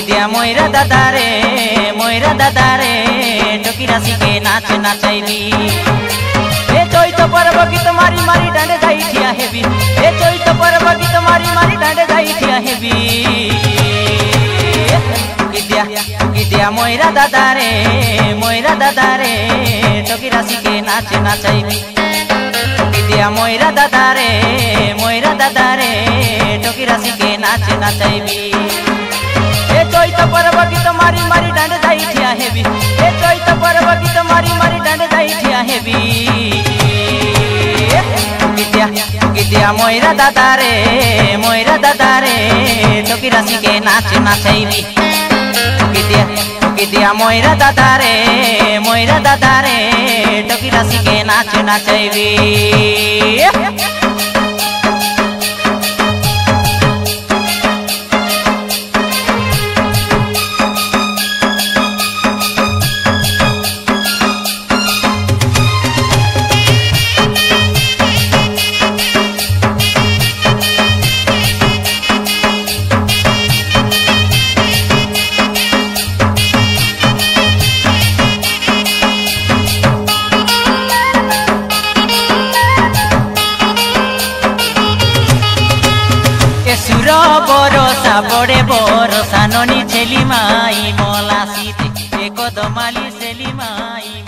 দিয়া ময়রা দাদারে টকি রাশিকে নাচ নাচাইবি এ চৈত পর্ব গীত মারি মারি ডাঁডে যাই ঠিয়া হেবি এ চৈত পর্ব গীত মারি মারি ডাঁডে যাই ঠিয়া হেবি টুকি দিয়া ময়রা দাদারে টকি রাশিকে নাচ নাচাইবি টুকি দিয়া ময়রা দাদারে টকি রাশিকে নাচ নাচাইবি এ চৈত পর্ব গীত মারি মারি ডাঁডে যাই ঠিয়া হেবি এ চৈত পর্ব গীত মারি মারি ডাঁডে যাই ঠিয়া হেবি টুকি দিয়া ময়রা দাদারে টকি রাশিকে নাচ নাচাইবি টুকি দিয়া ময়রা দাদারে টকি রাশিকে নাচ নাচাইবি সুর বরসা বড়ে বরসা ননি ছেলি মাই মলাসিতে কদমালি ছেলি মাই